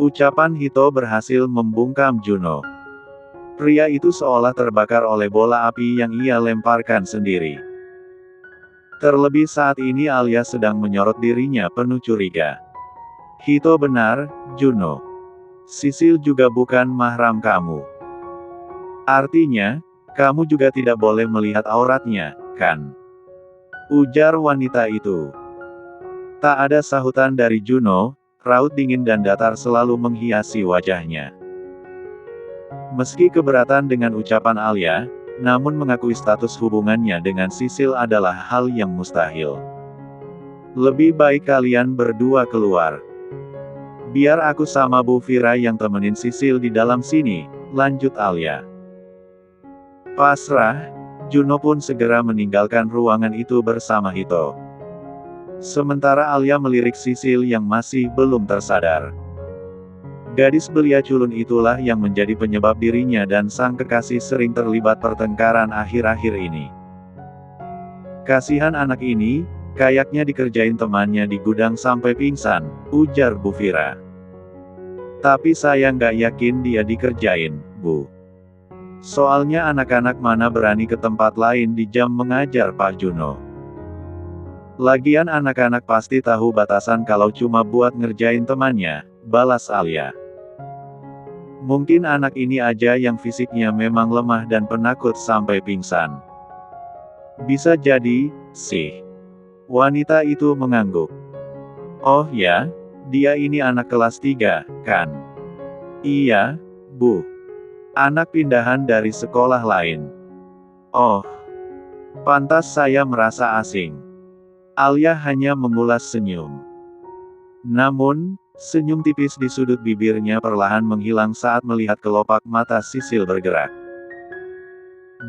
Ucapan Hito berhasil membungkam Juno. Pria itu seolah terbakar oleh bola api yang ia lemparkan sendiri. Terlebih saat ini Alia sedang menyorot dirinya penuh curiga. Hito benar, Juno. Sisil juga bukan mahram kamu. Artinya, kamu juga tidak boleh melihat auratnya, kan? Ujar wanita itu. Tak ada sahutan dari Juno, raut dingin dan datar selalu menghiasi wajahnya. Meski keberatan dengan ucapan Alia, namun mengakui status hubungannya dengan Sisil adalah hal yang mustahil. Lebih baik kalian berdua keluar. Biar aku sama Bu Vira yang temenin Sisil di dalam sini, lanjut Alia. Pasrah, Juno pun segera meninggalkan ruangan itu bersama Hito. Sementara Alia melirik Sisil yang masih belum tersadar. Gadis belia culun itulah yang menjadi penyebab dirinya dan sang kekasih sering terlibat pertengkaran akhir-akhir ini. Kasihan anak ini, kayaknya dikerjain temannya di gudang sampai pingsan, ujar Bu Vira. Tapi saya nggak yakin dia dikerjain, Bu. Soalnya anak-anak mana berani ke tempat lain di jam mengajar Pak Juno. Lagian anak-anak pasti tahu batasan kalau cuma buat ngerjain temannya, balas Alia. Mungkin anak ini aja yang fisiknya memang lemah dan penakut sampai pingsan. Bisa jadi, sih. Wanita itu mengangguk. Oh ya, dia ini anak kelas 3, kan? Iya, Bu. Anak pindahan dari sekolah lain. Oh. Pantas saya merasa asing. Alia hanya mengulas senyum. Namun, senyum tipis di sudut bibirnya perlahan menghilang saat melihat kelopak mata Sisil bergerak.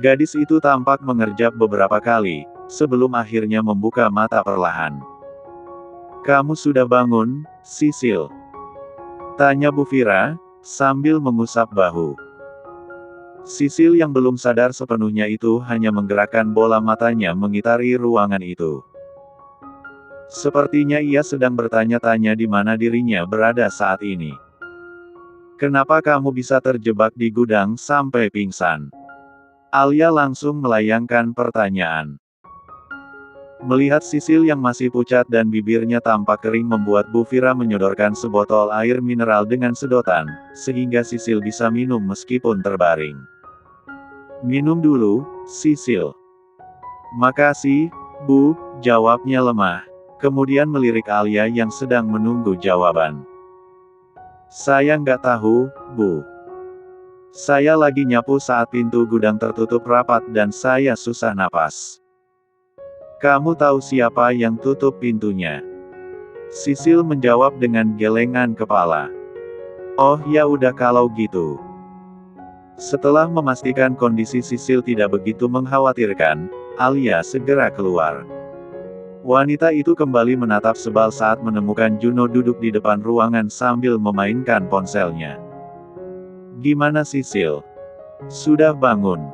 Gadis itu tampak mengerjap beberapa kali, sebelum akhirnya membuka mata perlahan. Kamu sudah bangun, Sisil? Tanya Bu Vira, sambil mengusap bahu. Sisil yang belum sadar sepenuhnya itu hanya menggerakkan bola matanya mengitari ruangan itu. Sepertinya ia sedang bertanya-tanya di mana dirinya berada saat ini. Kenapa kamu bisa terjebak di gudang sampai pingsan? Alia langsung melayangkan pertanyaan. Melihat Sisil yang masih pucat dan bibirnya tampak kering membuat Bu Vira menyodorkan sebotol air mineral dengan sedotan, sehingga Sisil bisa minum meskipun terbaring. Minum dulu, Sisil. Makasih, Bu, jawabnya lemah. Kemudian melirik Alia yang sedang menunggu jawaban. Saya nggak tahu, Bu. Saya lagi nyapu saat pintu gudang tertutup rapat dan saya susah napas. Kamu tahu siapa yang tutup pintunya? Sisil menjawab dengan gelengan kepala. Oh ya udah kalau gitu. Setelah memastikan kondisi Sisil tidak begitu mengkhawatirkan, Alia segera keluar. Wanita itu kembali menatap sebal saat menemukan Juno duduk di depan ruangan sambil memainkan ponselnya. Gimana Sisil? Sudah bangun?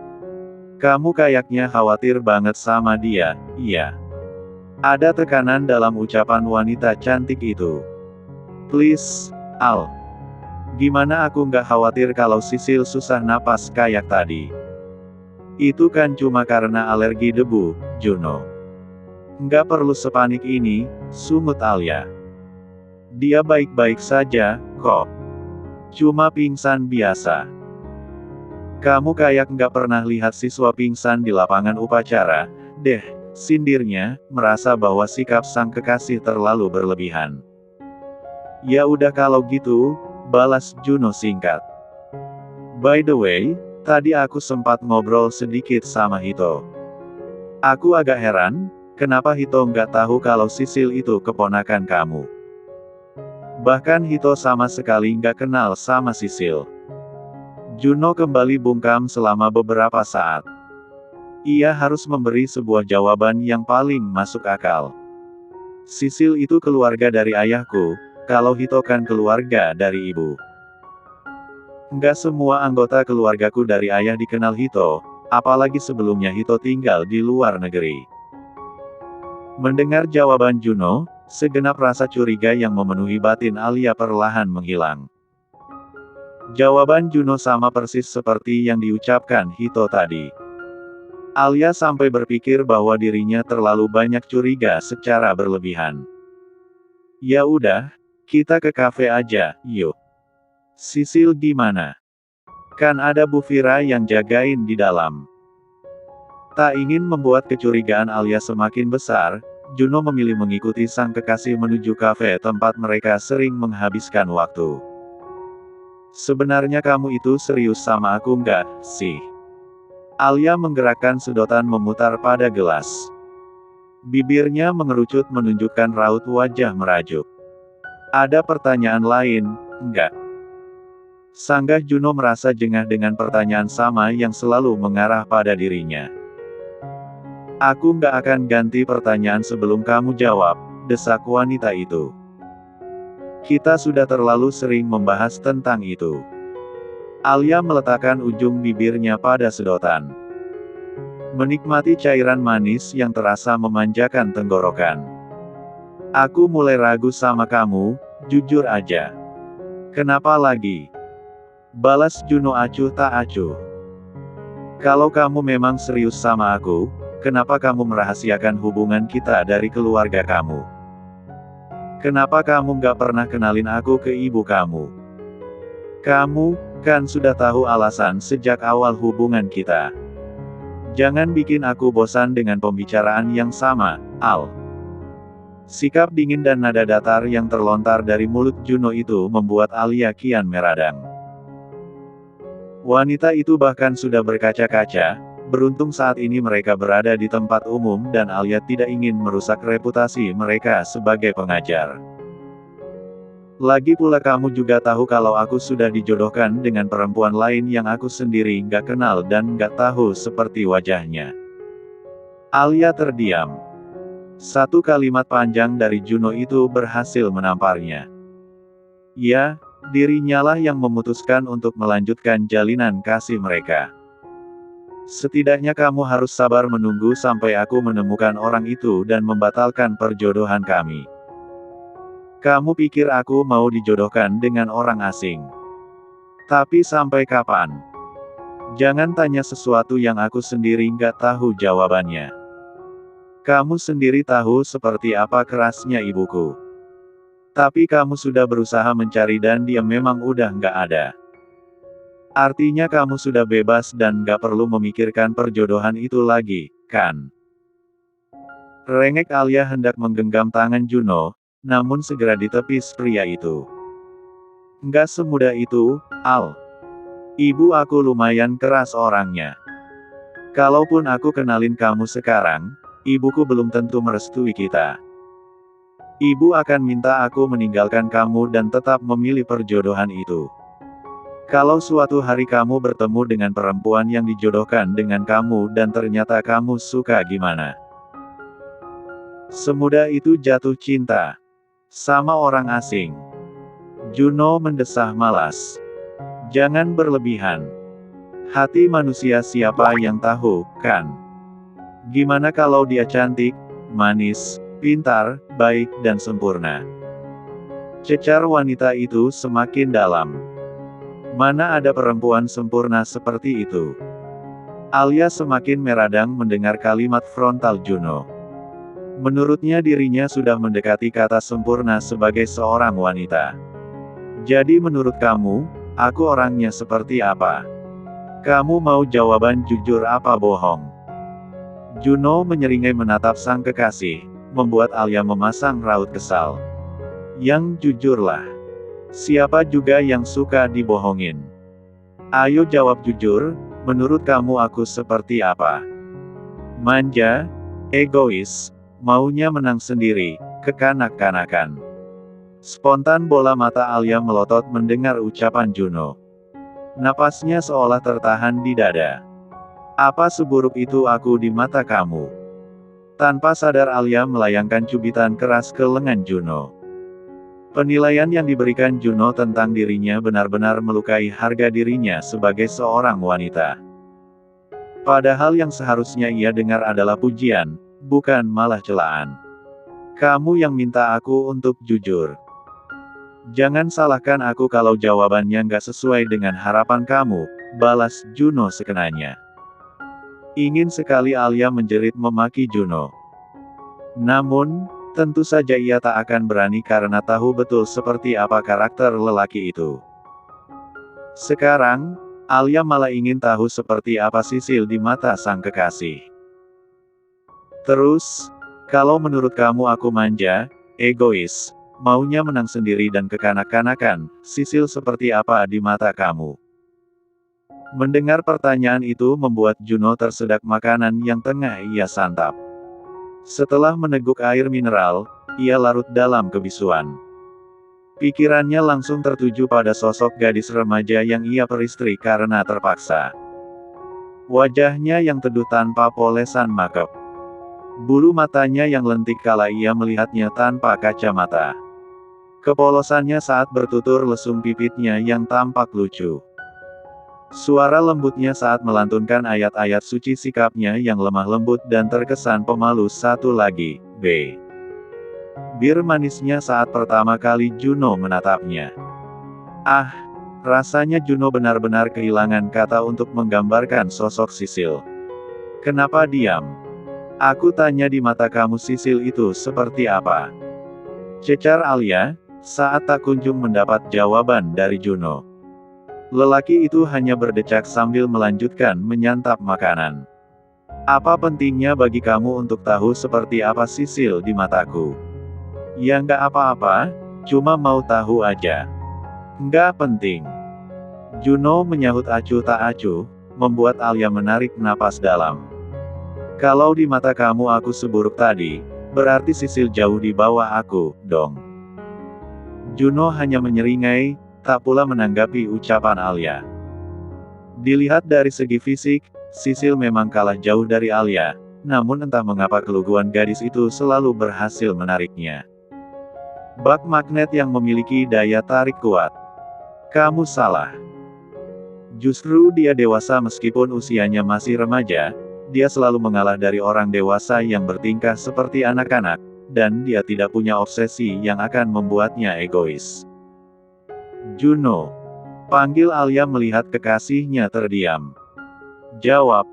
Kamu kayaknya khawatir banget sama dia, iya? Ada tekanan dalam ucapan wanita cantik itu. Please, Al. Gimana aku nggak khawatir kalau Sisil susah napas kayak tadi? Itu kan cuma karena alergi debu, Juno. Nggak perlu sepanik ini, sumut Alia. Dia baik-baik saja, kok. Cuma pingsan biasa. Kamu kayak nggak pernah lihat siswa pingsan di lapangan upacara, deh, sindirnya, merasa bahwa sikap sang kekasih terlalu berlebihan. Ya udah kalau gitu, balas Juno singkat. By the way, tadi aku sempat ngobrol sedikit sama Hito. Aku agak heran, kenapa Hito nggak tahu kalau Sisil itu keponakan kamu? Bahkan Hito sama sekali nggak kenal sama Sisil. Juno kembali bungkam selama beberapa saat. Ia harus memberi sebuah jawaban yang paling masuk akal. Sisil itu keluarga dari ayahku, kalau Hito kan keluarga dari ibu. Nggak semua anggota keluargaku dari ayah dikenal Hito, apalagi sebelumnya Hito tinggal di luar negeri. Mendengar jawaban Juno, segenap rasa curiga yang memenuhi batin Alia perlahan menghilang. Jawaban Juno sama persis seperti yang diucapkan Hito tadi. Alia sampai berpikir bahwa dirinya terlalu banyak curiga secara berlebihan. Ya udah, kita ke kafe aja, yuk. Sisil gimana? Kan ada Bu Vira yang jagain di dalam. Tak ingin membuat kecurigaan Alia semakin besar, Juno memilih mengikuti sang kekasih menuju kafe tempat mereka sering menghabiskan waktu. Sebenarnya kamu itu serius sama aku nggak, sih? Alia menggerakkan sedotan memutar pada gelas. Bibirnya mengerucut menunjukkan raut wajah merajuk. Ada pertanyaan lain, enggak? Sanggah Juno merasa jengah dengan pertanyaan sama yang selalu mengarah pada dirinya. Aku nggak akan ganti pertanyaan sebelum kamu jawab, desak wanita itu. Kita sudah terlalu sering membahas tentang itu. Alia meletakkan ujung bibirnya pada sedotan. Menikmati cairan manis yang terasa memanjakan tenggorokan. Aku mulai ragu sama kamu, jujur aja. Kenapa lagi? Balas Juno acuh tak acuh. Kalau kamu memang serius sama aku, kenapa kamu merahasiakan hubungan kita dari keluarga kamu? Kenapa kamu nggak pernah kenalin aku ke ibu kamu? Kamu, kan sudah tahu alasan sejak awal hubungan kita. Jangan bikin aku bosan dengan pembicaraan yang sama, Al. Sikap dingin dan nada datar yang terlontar dari mulut Juno itu membuat Alia kian meradang. Wanita itu bahkan sudah berkaca-kaca. Beruntung saat ini mereka berada di tempat umum dan Alia tidak ingin merusak reputasi mereka sebagai pengajar. Lagi pula kamu juga tahu kalau aku sudah dijodohkan dengan perempuan lain yang aku sendiri nggak kenal dan nggak tahu seperti wajahnya. Alia terdiam. Satu kalimat panjang dari Juno itu berhasil menamparnya. Ya, dirinya lah yang memutuskan untuk melanjutkan jalinan kasih mereka. Setidaknya kamu harus sabar menunggu sampai aku menemukan orang itu dan membatalkan perjodohan kami. Kamu pikir aku mau dijodohkan dengan orang asing? Tapi sampai kapan? Jangan tanya sesuatu yang aku sendiri nggak tahu jawabannya. Kamu sendiri tahu seperti apa kerasnya ibuku. Tapi kamu sudah berusaha mencari dan dia memang udah nggak ada. Artinya kamu sudah bebas dan gak perlu memikirkan perjodohan itu lagi, kan? Rengek Alia hendak menggenggam tangan Juno, namun segera ditepis pria itu. Nggak semudah itu, Al. Ibu aku lumayan keras orangnya. Kalaupun aku kenalin kamu sekarang, ibuku belum tentu merestui kita. Ibu akan minta aku meninggalkan kamu dan tetap memilih perjodohan itu. Kalau suatu hari kamu bertemu dengan perempuan yang dijodohkan dengan kamu dan ternyata kamu suka gimana? Semudah itu jatuh cinta sama orang asing. Juno mendesah malas. Jangan berlebihan. Hati manusia siapa yang tahu, kan? Gimana kalau dia cantik, manis, pintar, baik, dan sempurna? Cecar wanita itu semakin dalam. Mana ada perempuan sempurna seperti itu? Alia semakin meradang mendengar kalimat frontal Juno. Menurutnya dirinya sudah mendekati kata sempurna sebagai seorang wanita. Jadi menurut kamu, aku orangnya seperti apa? Kamu mau jawaban jujur apa bohong? Juno menyeringai menatap sang kekasih, membuat Alia memasang raut kesal. Yang jujurlah. Siapa juga yang suka dibohongin? Ayo jawab jujur, menurut kamu aku seperti apa? Manja, egois, maunya menang sendiri, kekanak-kanakan. Spontan bola mata Alia melotot mendengar ucapan Juno. Napasnya seolah tertahan di dada. Apa seburuk itu aku di mata kamu? Tanpa sadar Alia melayangkan cubitan keras ke lengan Juno. Penilaian yang diberikan Juno tentang dirinya benar-benar melukai harga dirinya sebagai seorang wanita. Padahal yang seharusnya ia dengar adalah pujian, bukan malah celaan. Kamu yang minta aku untuk jujur. Jangan salahkan aku kalau jawabannya nggak sesuai dengan harapan kamu, balas Juno sekenanya. Ingin sekali Alia menjerit memaki Juno. Namun, tentu saja ia tak akan berani karena tahu betul seperti apa karakter lelaki itu. Sekarang, Alia malah ingin tahu seperti apa Sisil di mata sang kekasih. Terus, kalau menurut kamu aku manja, egois, maunya menang sendiri dan kekanak-kanakan, Sisil seperti apa di mata kamu? Mendengar pertanyaan itu membuat Juno tersedak makanan yang tengah ia santap. Setelah meneguk air mineral, ia larut dalam kebisuan. Pikirannya langsung tertuju pada sosok gadis remaja yang ia peristri karena terpaksa. Wajahnya yang teduh tanpa polesan makeup. Bulu matanya yang lentik kala ia melihatnya tanpa kacamata. Kepolosannya saat bertutur lesung pipitnya yang tampak lucu. Suara lembutnya saat melantunkan ayat-ayat suci sikapnya yang lemah lembut dan terkesan pemalu satu lagi, bir manisnya saat pertama kali Juno menatapnya. Ah, rasanya Juno benar-benar kehilangan kata untuk menggambarkan sosok Sisil. Kenapa diam? Aku tanya di mata kamu Sisil itu seperti apa? Cecar Alia, saat tak kunjung mendapat jawaban dari Juno. Lelaki itu hanya berdecak sambil melanjutkan menyantap makanan. Apa pentingnya bagi kamu untuk tahu seperti apa Sisil di mataku? Ya nggak apa-apa, cuma mau tahu aja. Nggak penting. Juno menyahut acuh tak acuh, membuat Alia menarik napas dalam. Kalau di mata kamu aku seburuk tadi, berarti Sisil jauh di bawah aku, dong. Juno hanya menyeringai, tak pula menanggapi ucapan Alia. Dilihat dari segi fisik, Sisil memang kalah jauh dari Alia, namun entah mengapa keluguan gadis itu selalu berhasil menariknya. Bak magnet yang memiliki daya tarik kuat. Kamu salah. Justru dia dewasa meskipun usianya masih remaja, dia selalu mengalah dari orang dewasa yang bertingkah seperti anak-anak, dan dia tidak punya obsesi yang akan membuatnya egois. Juno. Panggil Alia melihat kekasihnya terdiam. Jawab.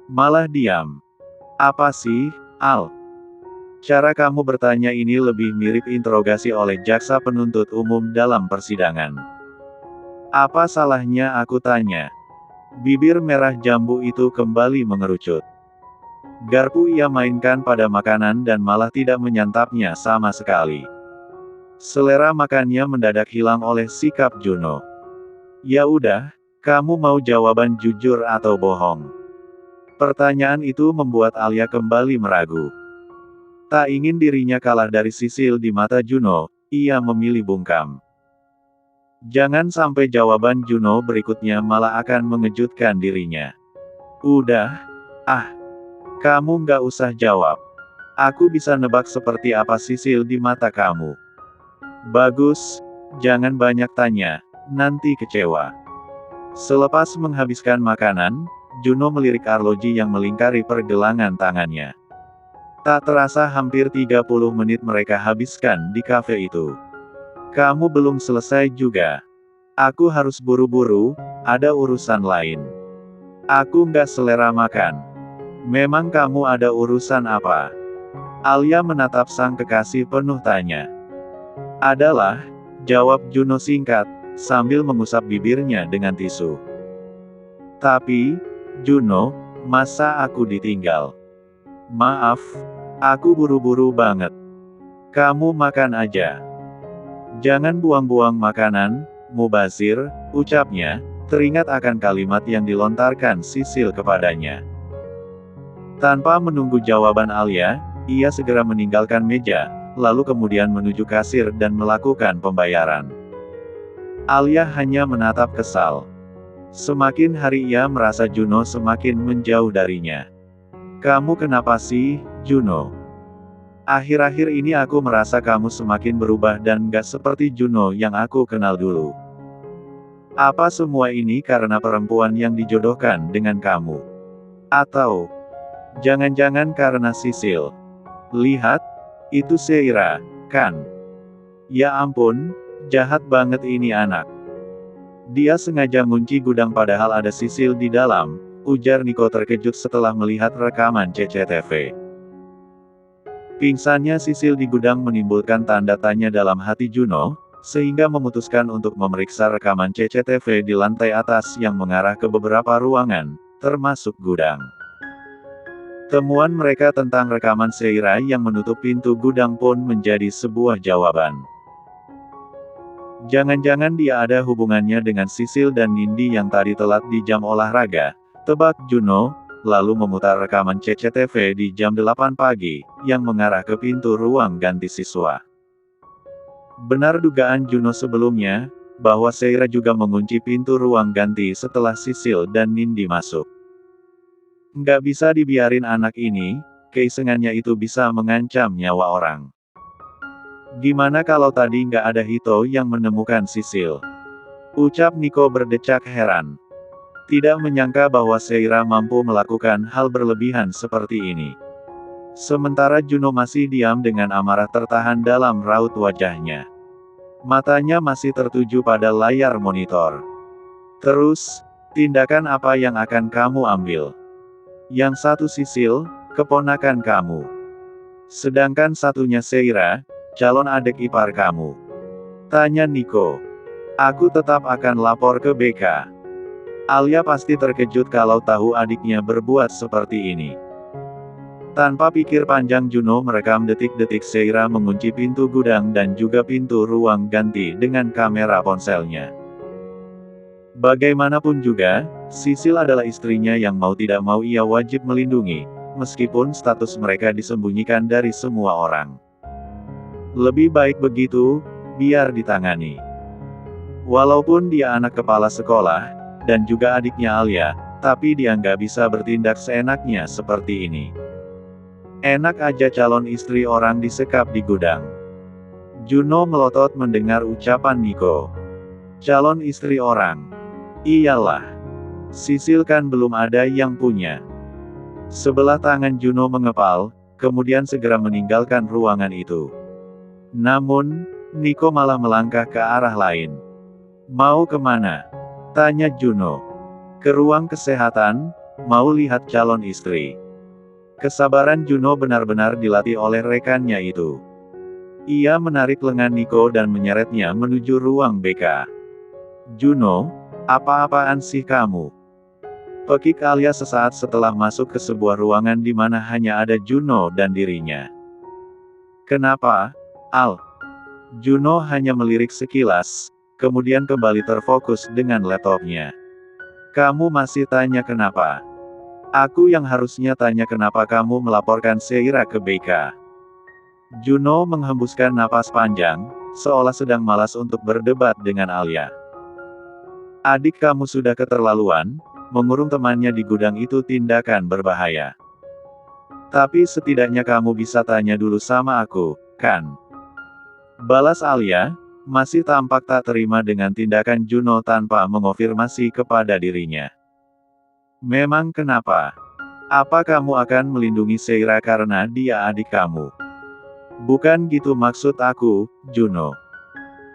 Malah diam. Apa sih, Al? Cara kamu bertanya ini lebih mirip interogasi oleh jaksa penuntut umum dalam persidangan. Apa salahnya aku tanya? Bibir merah jambu itu kembali mengerucut. Garpu ia mainkan pada makanan dan malah tidak menyantapnya sama sekali. Selera makannya mendadak hilang oleh sikap Juno. Ya udah, kamu mau jawaban jujur atau bohong? Pertanyaan itu membuat Alia kembali meragu. Tak ingin dirinya kalah dari Sisil di mata Juno, ia memilih bungkam. Jangan sampai jawaban Juno berikutnya malah akan mengejutkan dirinya. Udah, kamu nggak usah jawab. Aku bisa nebak seperti apa Sisil di mata kamu. Bagus, jangan banyak tanya, nanti kecewa. Selepas menghabiskan makanan, Juno melirik arloji yang melingkari pergelangan tangannya. Tak terasa hampir 30 menit mereka habiskan di kafe itu. Kamu belum selesai juga. Aku harus buru-buru, ada urusan lain. Aku nggak selera makan. Memang kamu ada urusan apa? Alia menatap sang kekasih penuh tanya. Adalah, jawab Juno singkat, sambil mengusap bibirnya dengan tisu. Tapi, Juno, masa aku ditinggal? Maaf, aku buru-buru banget. Kamu makan aja. Jangan buang-buang makanan, mubazir, ucapnya, teringat akan kalimat yang dilontarkan Sisil kepadanya. Tanpa menunggu jawaban Alia, ia segera meninggalkan meja, lalu kemudian menuju kasir dan melakukan pembayaran. Alia hanya menatap kesal. Semakin hari ia merasa Juno semakin menjauh darinya. Kamu kenapa sih, Juno? Akhir-akhir ini aku merasa kamu semakin berubah dan gak seperti Juno yang aku kenal dulu. Apa semua ini karena perempuan yang dijodohkan dengan kamu? Atau, jangan-jangan karena Sisil? Lihat, itu Seira, kan? Ya ampun, Jahat banget ini anak. Dia sengaja ngunci gudang padahal ada Sisil di dalam, ujar Niko terkejut setelah melihat rekaman CCTV. Pingsannya Sisil di gudang menimbulkan tanda tanya dalam hati Juno, sehingga memutuskan untuk memeriksa rekaman CCTV di lantai atas yang mengarah ke beberapa ruangan, termasuk gudang. Temuan mereka tentang rekaman Seira yang menutup pintu gudang pun menjadi sebuah jawaban. Jangan-jangan dia ada hubungannya dengan Sisil dan Nindi yang tadi telat di jam olahraga, tebak Juno, lalu memutar rekaman CCTV di jam 8 pagi, yang mengarah ke pintu ruang ganti siswa. Benar dugaan Juno sebelumnya, bahwa Seira juga mengunci pintu ruang ganti setelah Sisil dan Nindi masuk. Nggak bisa dibiarin anak ini, keisengannya itu bisa mengancam nyawa orang. Gimana kalau tadi nggak ada Hito yang menemukan Sisil? Ucap Niko berdecak heran. Tidak menyangka bahwa Seira mampu melakukan hal berlebihan seperti ini. Sementara Juno masih diam dengan amarah tertahan dalam raut wajahnya. Matanya masih tertuju pada layar monitor. Terus, tindakan apa yang akan kamu ambil? Yang satu Sisil, keponakan kamu. Sedangkan satunya Seira, calon adik ipar kamu. Tanya Niko. Aku tetap akan lapor ke BK. Alia pasti terkejut kalau tahu adiknya berbuat seperti ini. Tanpa pikir panjang Juno merekam detik-detik Seira mengunci pintu gudang dan juga pintu ruang ganti dengan kamera ponselnya. Bagaimanapun juga, Sisil adalah istrinya yang mau tidak mau ia wajib melindungi, meskipun status mereka disembunyikan dari semua orang. Lebih baik begitu, biar ditangani. Walaupun dia anak kepala sekolah, dan juga adiknya Alia, tapi dia nggak bisa bertindak seenaknya seperti ini. Enak aja calon istri orang disekap di gudang. Juno melotot mendengar ucapan Niko. Calon istri orang. Iyalah. Sisil kan belum ada yang punya. Sebelah tangan Juno mengepal, kemudian segera meninggalkan ruangan itu. Namun, Niko malah melangkah ke arah lain. Mau kemana? Tanya Juno. Ke ruang kesehatan, mau lihat calon istri. Kesabaran Juno benar-benar dilatih oleh rekannya itu. Ia menarik lengan Niko dan menyeretnya menuju ruang BK. Juno, apa-apaan sih kamu? Pekik Alia sesaat setelah masuk ke sebuah ruangan di mana hanya ada Juno dan dirinya. Kenapa, Al? Juno hanya melirik sekilas, kemudian kembali terfokus dengan laptopnya. Kamu masih tanya kenapa? Aku yang harusnya tanya kenapa kamu melaporkan Seira ke BK. Juno menghembuskan napas panjang, seolah sedang malas untuk berdebat dengan Alia. Adik kamu sudah keterlaluan, mengurung temannya di gudang itu tindakan berbahaya. Tapi setidaknya kamu bisa tanya dulu sama aku, kan? Balas Alia, masih tampak tak terima dengan tindakan Juno tanpa mengonfirmasi kepada dirinya. Memang kenapa? Apa kamu akan melindungi Seira karena dia adik kamu? Bukan gitu maksud aku, Juno.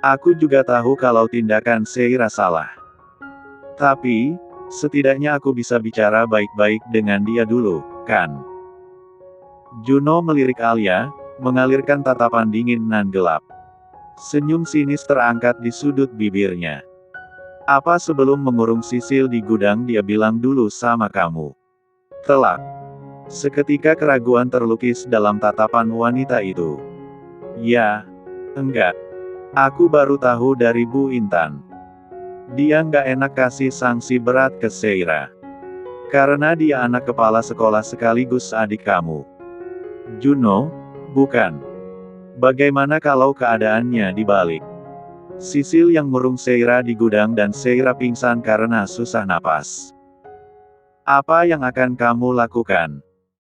Aku juga tahu kalau tindakan Seira salah. Tapi, setidaknya aku bisa bicara baik-baik dengan dia dulu, kan? Juno melirik Alia, mengalirkan tatapan dingin nan gelap. Senyum sinis terangkat di sudut bibirnya. Apa sebelum mengurung Sisil di gudang dia bilang dulu sama kamu? Telak. Seketika keraguan terlukis dalam tatapan wanita itu. Ya, enggak. Aku baru tahu dari Bu Intan. Dia nggak enak kasih sanksi berat ke Seira. Karena dia anak kepala sekolah sekaligus adik kamu. Juno, bukan. Bagaimana kalau keadaannya dibalik? Sisil yang murung Seira di gudang dan Seira pingsan karena susah napas. Apa yang akan kamu lakukan?